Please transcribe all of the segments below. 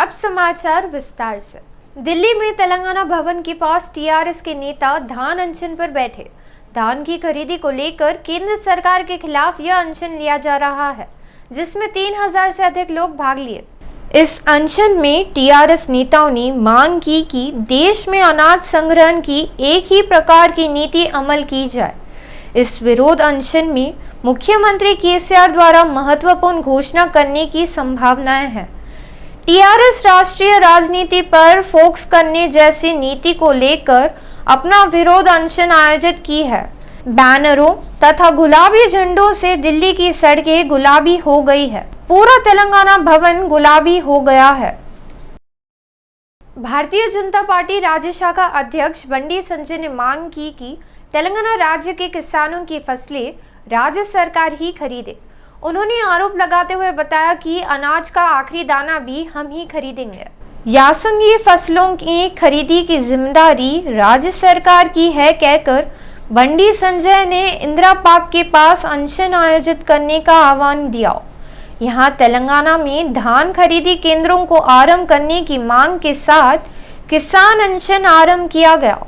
अब समाचार विस्तार से। दिल्ली में तेलंगाना भवन के पास टीआरएस के नेता धान अनशन पर बैठे। धान की खरीदी को लेकर केंद्र सरकार के खिलाफ यह अनशन लिया जा रहा है, जिसमें 3000 से अधिक लोग भाग लिए। इस अनशन में टीआरएस नेताओं ने मांग की कि देश में अनाज संग्रहण की एक ही प्रकार की नीति अमल की जाए। इस विरोध अनशन में मुख्यमंत्री केसीआर द्वारा महत्वपूर्ण घोषणा करने की संभावनाएं हैं। टीआरएस राष्ट्रीय राजनीति पर फोकस करने जैसी नीति को लेकर अपना विरोध अनशन आयोजित की है। बैनरों तथा गुलाबी झंडों से दिल्ली की सड़कें गुलाबी हो गई है। पूरा तेलंगाना भवन गुलाबी हो गया है। भारतीय जनता पार्टी राज्य शाखा अध्यक्ष बंडी संजय ने मांग की कि तेलंगाना राज्य के किसानों की फसलें राज्य सरकार ही खरीदे। उन्होंने आरोप लगाते हुए बताया कि अनाज का आखिरी दाना भी हम ही खरीदेंगे। यासंगी फसलों की खरीदी की जिम्मेदारी राज्य सरकार की है कहकर बंडी संजय ने इंदिरा पार्क के पास अनशन आयोजित करने का आह्वान दिया। यहां तेलंगाना में धान खरीदी केंद्रों को आरंभ करने की मांग के साथ किसान अनशन आरंभ किया गया।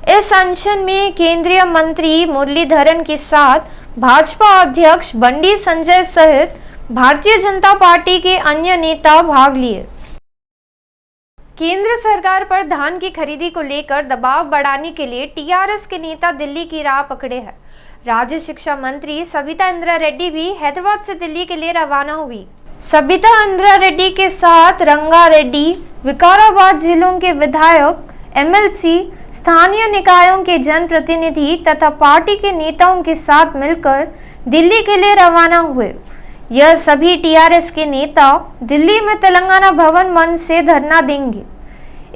इस अनशन में केंद्रीय मंत्री मुरलीधरन के साथ भाजपा अध्यक्ष बंडी संजय सहित भारतीय जनता पार्टी के अन्य नेता भाग लिए। केंद्र सरकार पर धान की खरीदी को लेकर दबाव बढ़ाने के लिए टीआरएस के नेता दिल्ली की राह पकड़े हैं। राज्य शिक्षा मंत्री सबिता इंद्रा रेड्डी भी हैदराबाद से दिल्ली के लिए रवाना हुई। सबिता इंद्रा रेड्डी के साथ रंगारेड्डी, विकाराबाद जिलों के विधायक, एमएलसी, स्थानीय निकायों के जनप्रतिनिधि तथा पार्टी के नेताओं के साथ मिलकर दिल्ली के लिए रवाना हुए। यह सभी टीआरएस के नेता दिल्ली में तेलंगाना भवन मंच से धरना देंगे।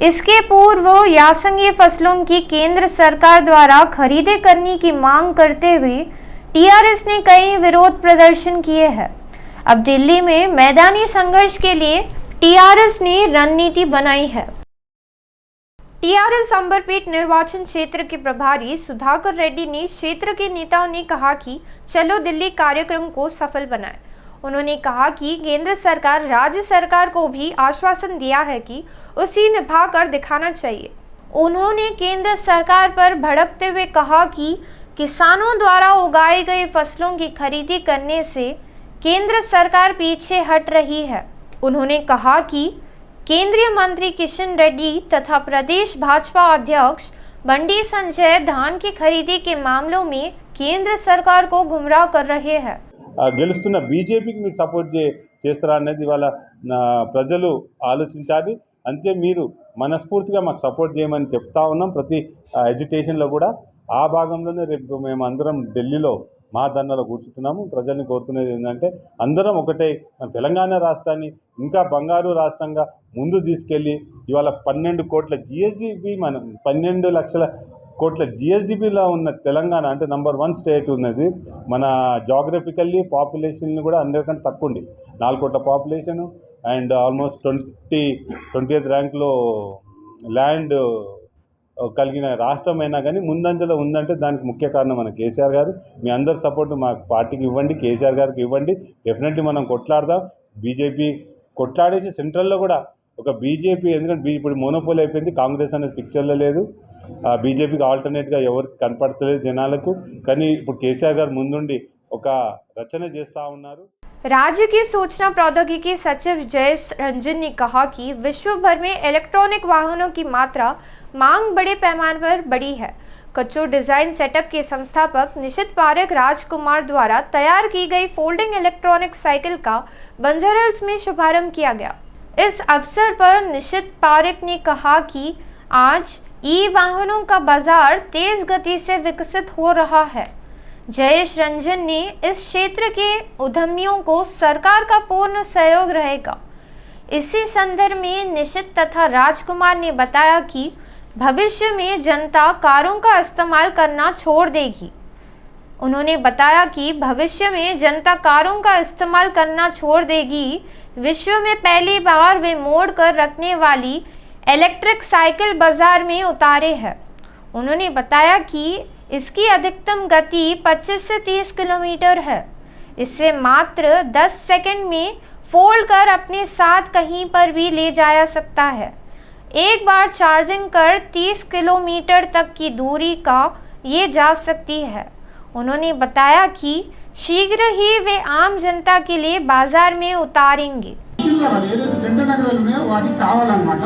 इसके पूर्व यासंगी फसलों की केंद्र सरकार द्वारा खरीदें करने की मांग करते हुए टीआरएस ने कई विरोध प्रदर्शन किए हैं। अब दिल्ली में मैदानी संघर्ष के लिए टीआरएस ने रणनीति बनाई है। टीआरएस अंबरपेट निर्वाचन क्षेत्र के प्रभारी सुधाकर रेड्डी ने क्षेत्र के नेताओं ने कहा कि चलो दिल्ली कार्यक्रम को सफल बनाएं। उन्होंने कहा कि केंद्र सरकार राज्य सरकार को भी आश्वासन दिया है कि उसे निभा कर दिखाना चाहिए। उन्होंने केंद्र सरकार पर भड़कते हुए कहा कि किसानों द्वारा उगाई गई फसलों की खरीदी करने से केंद्र सरकार पीछे हट रही है। उन्होंने कहा कि केंद्रीय मंत्री किशन रेड्डी तथा प्रदेश भाजपा अध्यक्ष बंडी संजय धान की खरीदी के मामलों में केंद्र सरकार को गुमराह कर रहे हैं। గెలుస్తున్న బీజేపీకి మీరు సపోర్ట్ చేస్తారా అనేది ఇవాళ ప్రజలు ఆలోచించాలి। అందుకే మీరు మనస్ఫూర్తిగా మాకు సపోర్ట్ చేయమని చెప్తా ఉన్నాం। ప్రతి ఎడ్యుకేషన్లో కూడా ఆ భాగంలోనే రేపు మేము అందరం ఢిల్లీలో మా ధర్నాలో కూర్చుంటున్నాము। ప్రజల్ని కోరుకునేది ఏంటంటే అందరం ఒకటే తెలంగాణ రాష్ట్రాన్ని ఇంకా బంగారు రాష్ట్రంగా ముందు తీసుకెళ్ళి ఇవాళ 12 కోట్ల జిఎస్డిపి మన 12 లక్షల కోట్ల జిఎస్డిపిలో ఉన్న తెలంగాణ అంటే నంబర్ 1 స్టేట్ ఉన్నది। మన జాగ్రఫికల్లీ పాపులేషన్ కూడా అందరికంటే తక్కువ ఉంది, 4 కోట్ల పాపులేషన్ అండ్ ఆల్మోస్ట్ 20th ర్యాంక్లో ల్యాండ్ కలిగిన రాష్ట్రమైనా కానీ ముందంజలో ఉందంటే దానికి ముఖ్య కారణం మన కేసీఆర్ గారు। మీ అందరి సపోర్ట్ మా పార్టీకి ఇవ్వండి, కేసీఆర్ గారికి ఇవ్వండి। డెఫినెట్లీ మనం కొట్లాడదాం। బీజేపీ కొట్లాడేసి సెంట్రల్లో కూడా ఒక బీజేపీ, ఎందుకంటే ఇప్పుడు మోనోపోల్ అయిపోయింది, కాంగ్రెస్ అనేది పిక్చర్లో లేదు, బీజేపీకి ఆల్టర్నేట్గా ఎవరికి కనపడతలేదు జనాలకు। కానీ ఇప్పుడు కేసీఆర్ గారు ముందుండి ఒక రచన చేస్తూ ఉన్నారు। राज्य की सूचना प्रौद्योगिकी सचिव जयेश रंजन ने कहा कि विश्व भर में इलेक्ट्रॉनिक वाहनों की मात्रा मांग बड़े पैमाने पर बढ़ी है। कच्चो डिजाइन सेटअप के संस्थापक निशित पारेख राजकुमार द्वारा तैयार की गई फोल्डिंग इलेक्ट्रॉनिक साइकिल का बंजर हिल्स में शुभारंभ किया गया। इस अवसर पर निशित पारेख ने कहा कि आज ई वाहनों का बाजार तेज गति से विकसित हो रहा है। जयेश रंजन ने इस क्षेत्र के उद्यमियों को सरकार का पूर्ण सहयोग रहेगा। इसी संदर्भ में निशित तथा राजकुमार ने बताया कि भविष्य में जनता कारों का इस्तेमाल करना छोड़ देगी। उन्होंने बताया कि भविष्य में जनता कारों का इस्तेमाल करना छोड़ देगी। विश्व में पहली बार वे मोड़ कर रखने वाली इलेक्ट्रिक साइकिल बाजार में उतारे हैं। उन्होंने बताया कि इसकी अधिकतम गति 25 से 30 किलोमीटर है। इससे मात्र 10 सेकंड में फोल्ड कर अपने साथ कहीं पर भी ले जाया सकता है। एक बार चार्जिंग कर 30 किलोमीटर तक की दूरी का ये जा सकती है। उन्होंने बताया कि शीघ्र ही वे आम जनता के लिए बाजार में उतारेंगे। ఏదైతే జెండ నగరాలు ఉన్నాయో వాటికి కావాలన్నమాట.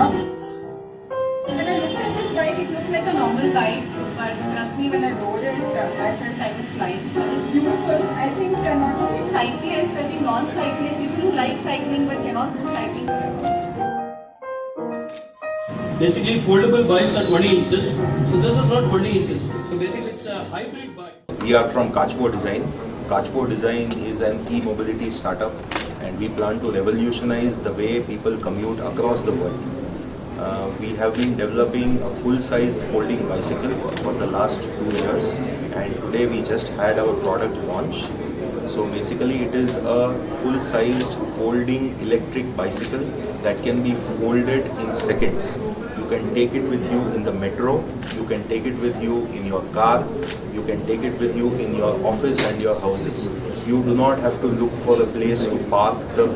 When I looked at this bike, it looked like a normal bike, but trust me, when I rode it, I felt I was flying. It's beautiful. I think not only cyclists, I think non-cyclists, people who like cycling but cannot do cycling forever. Basically, foldable bikes are 20 inches. So this is not 20 inches. So basically, it's a hybrid bike. We are from Kachmo Design. Kachmo Design is an e-mobility startup, and we plan to revolutionize the way people commute across the world. We have been developing a full-sized folding bicycle for the last 2 years, and today we just had our product launch. So basically it is a full-sized folding electric bicycle that can be folded in seconds. You can take it with you in the metro, you can take it with you in your car, you can take it with you in your office and your houses. You do not have to look for a place to park the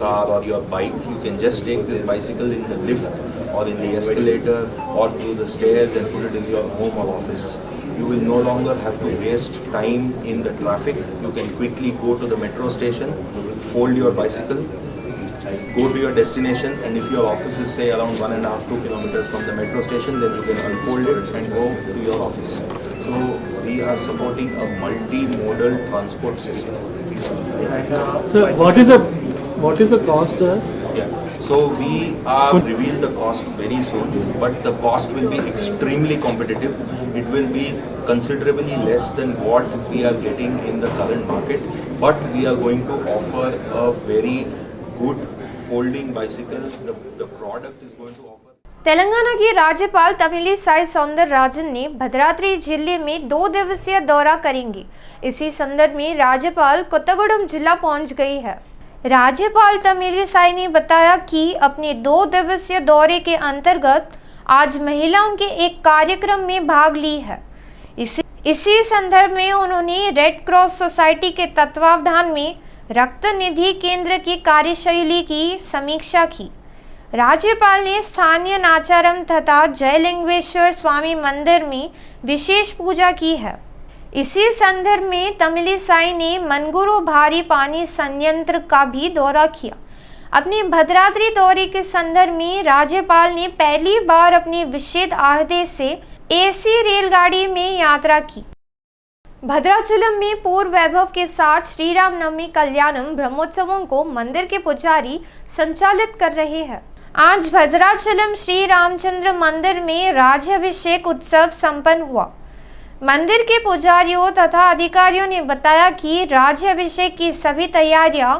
car or your bike. You can just take this bicycle in the lift or in the escalator or through the stairs and put it in your home or office. You will no longer have to waste time in the traffic. You can quickly go to the metro station, fold your bicycle, go to your destination, and if your office is say around 1.5-2 kilometers from the metro station, then you can unfold it and go to your office. So we are supporting a multimodal transport system. So what is the cost? Yeah. So we are reveal the cost very soon, but the cost will be extremely competitive. It will be considerably less than what we are getting in the current market, but we are going to offer a very good folding bicycle. The product is going to offer. Telangana की राज्यपाल तमिलिसाई सौंदरराजन ने भद्राद्री जिले में 2 दिवसीय दौरा करेंगी। इसी संदर्भ में राज्यपाल कोत्तागुडम जिला पहुंच गई है। राज्यपाल तमिलिसाई ने बताया कि अपने 2 दिवसीय दौरे के अंतर्गत आज महिलाओं के एक कार्यक्रम में भाग ली है। इसी संदर्भ में उन्होंने रेड क्रॉस सोसाइटी के तत्वावधान में रक्त निधि केंद्र की कार्यशैली की समीक्षा की। राज्यपाल ने स्थानीय नाचारम तथा जयलिंगेश्वर स्वामी मंदिर में विशेष पूजा की है। इसी संदर्भ में तमिलिसाई ने मनगुरु भारी पानी संयंत्र का भी दौरा किया। अपने भद्राद्री दौरे के संदर्भ में राज्यपाल ने पहली बार अपने विशेष आहदे से एसी रेलगाड़ी में यात्रा की। भद्राचलम में पूर्व वैभव के साथ श्री राम नवमी कल्याणम ब्रह्मोत्सवों को मंदिर के पुजारी संचालित कर रहे हैं। आज भद्राचलम श्री रामचंद्र मंदिर में राज्याभिषेक उत्सव संपन्न हुआ। मंदिर के पुजारियों तथा अधिकारियों ने बताया कि राज्याभिषेक की सभी तैयारियां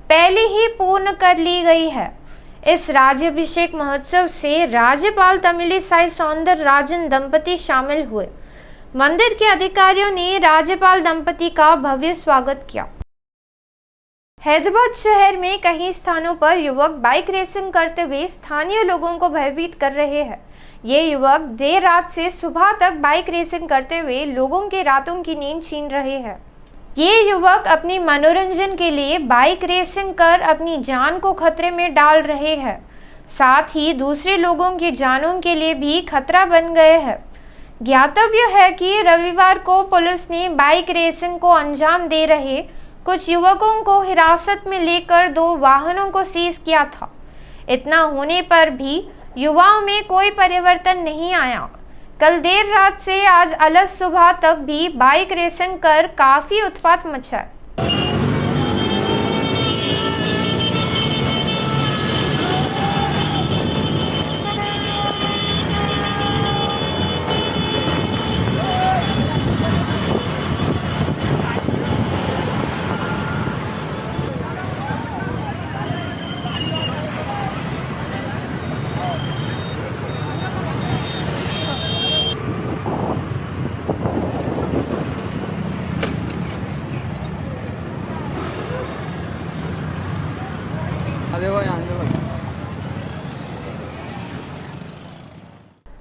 पहले ही पूर्ण कर ली गई है। इस राज्याभिषेक महोत्सव से राज्यपाल तमिलिसाई सौंदरराजन दंपति शामिल हुए। मंदिर के अधिकारियों ने राज्यपाल दंपति का भव्य स्वागत किया। हैदराबाद शहर में कई स्थानों पर युवक बाइक रेसिंग करते हुए स्थानीय लोगों को भयभीत कर रहे हैं। ये युवक देर रात से सुबह तक बाइक रेसिंग करते हुए लोगों के रातों की नींद छीन रहे हैं। ये युवक अपने मनोरंजन के लिए बाइक रेसिंग कर अपनी जान को खतरे में डाल रहे हैं, साथ ही दूसरे लोगों की जानों के लिए भी खतरा बन गए हैं। ज्ञातव्य है कि रविवार को पुलिस ने बाइक रेसिंग को अंजाम दे रहे कुछ युवकों को हिरासत में लेकर 2 वाहनों को सीज किया था। इतना होने पर भी युवाओं में कोई परिवर्तन नहीं आया। कल देर रात से आज अलग सुबह तक भी बाइक रेसिंग कर काफी उत्पात मचा।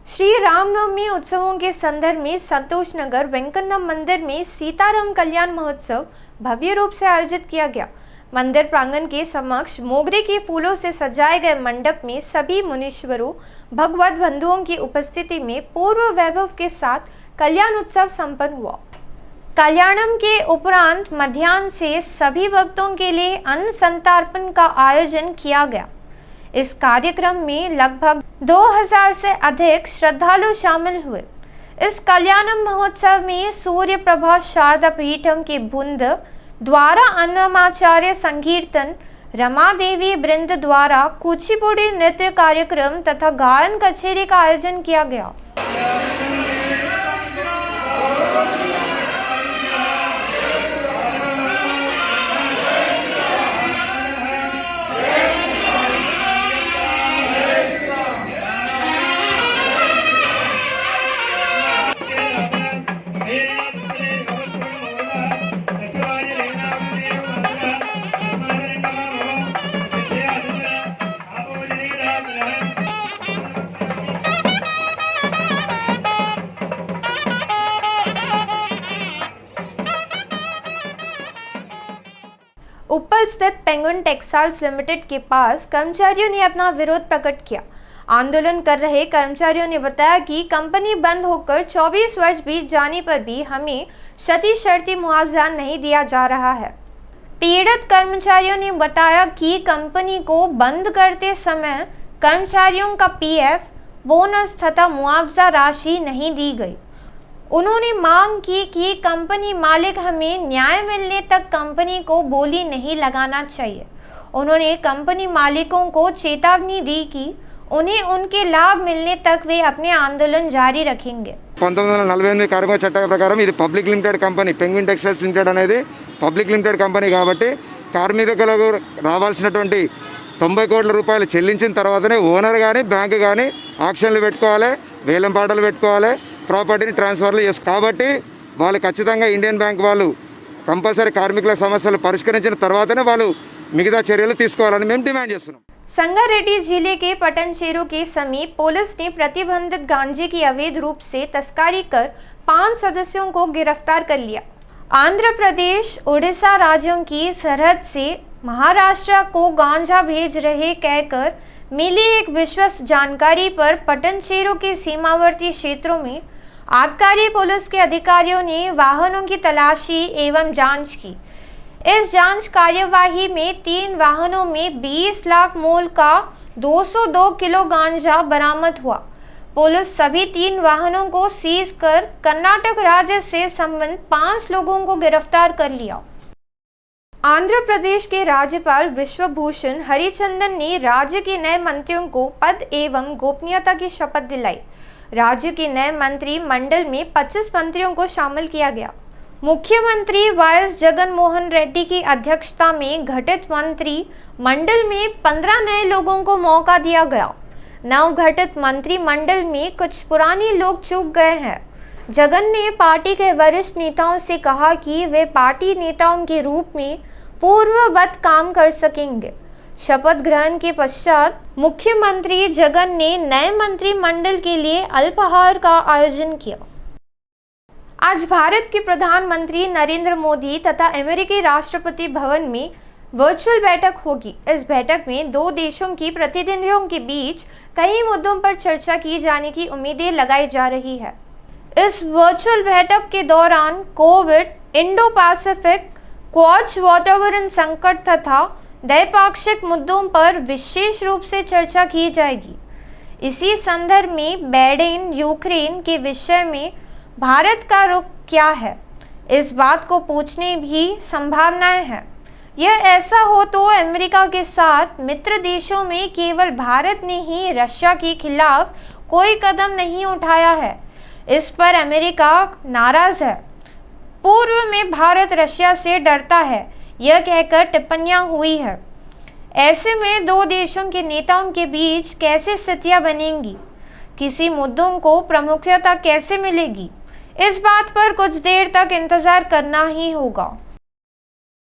श्री रामनवमी उत्सवों के संदर्भ में संतोष नगर वेंकन्ना मंदिर में सीताराम कल्याण महोत्सव भव्य रूप से आयोजित किया गया। मंदिर प्रांगण के समक्ष मोगरे के फूलों से सजाए गए मंडप में सभी मुनीश्वरों भगवत बंधुओं की उपस्थिति में पूर्व वैभव के साथ कल्याण उत्सव संपन्न हुआ। कल्याणम के उपरांत मध्याह्न से सभी भक्तों के लिए अन्न संतर्पण का आयोजन किया गया। इस कार्यक्रम में लगभग 2000 से अधिक श्रद्धालु शामिल हुए। इस कल्याणम महोत्सव में सूर्य प्रभा शारदा पीठम के बुंद द्वारा अन्नमाचार्य संकीर्तन, रमा देवी वृंद द्वारा कुचिपुड़ी नृत्य कार्यक्रम तथा गायन कचेरी का आयोजन किया गया। उप्पल स्थित पेंगुइन टेक्सटाइल्स लिमिटेड के पास कर्मचारियों ने अपना विरोध प्रकट किया। आंदोलन कर रहे कर्मचारियों ने बताया कि कंपनी बंद होकर 24 वर्ष बीत जाने पर भी हमें क्षति मुआवजा नहीं दिया जा रहा है। पीड़ित कर्मचारियों ने बताया कि कंपनी को बंद करते समय कर्मचारियों का पीएफ, बोनस तथा मुआवजा राशि नहीं दी गई। उन्होंने मांग की कि कंपनी मालिक हमें न्याय मिलने तक कंपनी को बोली नहीं लगाना चाहिए। उन्होंने कंपनी मालिकों को चेतावनी दी कि उन्हें उनके लाभ मिलने तक वे अपने आंदोलन जारी रखेंगे। 1948 కార్మిక చట్ట ప్రకారం ఇది public limited company, penguin textiles limited అనేది పబ్లిక్ లిమిటెడ్ కంపెనీ కాబట్టి కార్మికులకు రావాల్సినటువంటి 90 కోట్ల రూపాయలు చెల్లించిన తర్వాతనే ఓనర్ కానీ బ్యాంకు కానీ ఆక్షన్లు పెట్టుకోవాలి, వేలం పాటలు పెట్టుకోవాలి, ప్రాపర్టీని ట్రాన్స్ఫర్లు చేసుకో కాబట్టి వాళ్ళు ఖచ్చితంగా ఇండియన్ బ్యాంక్ వాళ్ళు కంపల్సరీ కార్మికుల సమస్యలు పరిష్కరించిన తర్వాతనే వాళ్ళు మిగతా చర్యలు తీసుకోవాలని మేము డిమాండ్ చేస్తున్నాం। संगारेड्डी जिले के पटनचेरू के समीप पुलिस ने प्रतिबंधित गांजे की अवैध रूप से तस्करी कर 5 सदस्यों को गिरफ्तार कर लिया। आंध्र प्रदेश, उड़ीसा राज्यों की सरहद से महाराष्ट्र को गांजा भेज रहे कहकर मिली एक विश्वस्त जानकारी पर पटनचेरू के सीमावर्ती क्षेत्रों में आबकारी पुलिस के अधिकारियों ने वाहनों की तलाशी एवं जांच की। इस जांच कार्यवाही में 3 वाहनों में 20 लाख मूल्य का 202 किलो गांजा बरामद हुआ। पुलिस सभी 3 वाहनों को सीज कर कर्नाटक राज्य से संबंधित 5 लोगों को गिरफ्तार कर लिया। आंध्र प्रदेश के राज्यपाल विश्वभूषण हरिचंदन ने राज्य के नए मंत्रियों को पद एवं गोपनीयता की शपथ दिलाई। राज्य के नए मंत्री मंडल में 25 मंत्रियों को शामिल किया गया। मुख्यमंत्री वाईएस जगन मोहन रेड्डी की अध्यक्षता में गठित मंत्री मंडल में 15 नए लोगों को मौका दिया गया। नवगठित मंत्रिमंडल में कुछ पुराने लोग चूक गए हैं। जगन ने पार्टी के वरिष्ठ नेताओं से कहा कि वे पार्टी नेताओं के रूप में पूर्ववत काम कर सकेंगे। शपथ ग्रहण के पश्चात मुख्यमंत्री जगन ने नए मंत्रिमंडल के लिए अल्पाहार का आयोजन किया। आज भारत के प्रधानमंत्री नरेंद्र मोदी तथा अमेरिकी राष्ट्रपति भवन में वर्चुअल बैठक होगी। इस बैठक में 2 देशों की प्रतिनिधियों के बीच कई मुद्दों पर चर्चा की जाने की उम्मीदें लगाई जा रही है। इस वर्चुअल बैठक के दौरान कोविड, इंडो पैसिफिक, क्वाड वातावरण संकट तथा द्विपाक्षिक मुद्दों पर विशेष रूप से चर्चा की जाएगी। इसी संदर्भ में बैडेन यूक्रेन के विषय में भारत का रुख क्या है, इस बात को पूछने भी संभावनाएं हैं। यह ऐसा हो तो अमेरिका के साथ मित्र देशों में केवल भारत ने ही रशिया के खिलाफ कोई कदम नहीं उठाया है। इस पर अमेरिका नाराज है। पूर्व में भारत रशिया से डरता है, यह कहकर टिप्पणियां हुई है। ऐसे में 2 देशों के नेताओं के बीच कैसे स्थितियां बनेंगी, किसी मुद्दों को प्रमुखता कैसे मिलेगी, इस बात पर कुछ देर तक इंतजार करना ही होगा।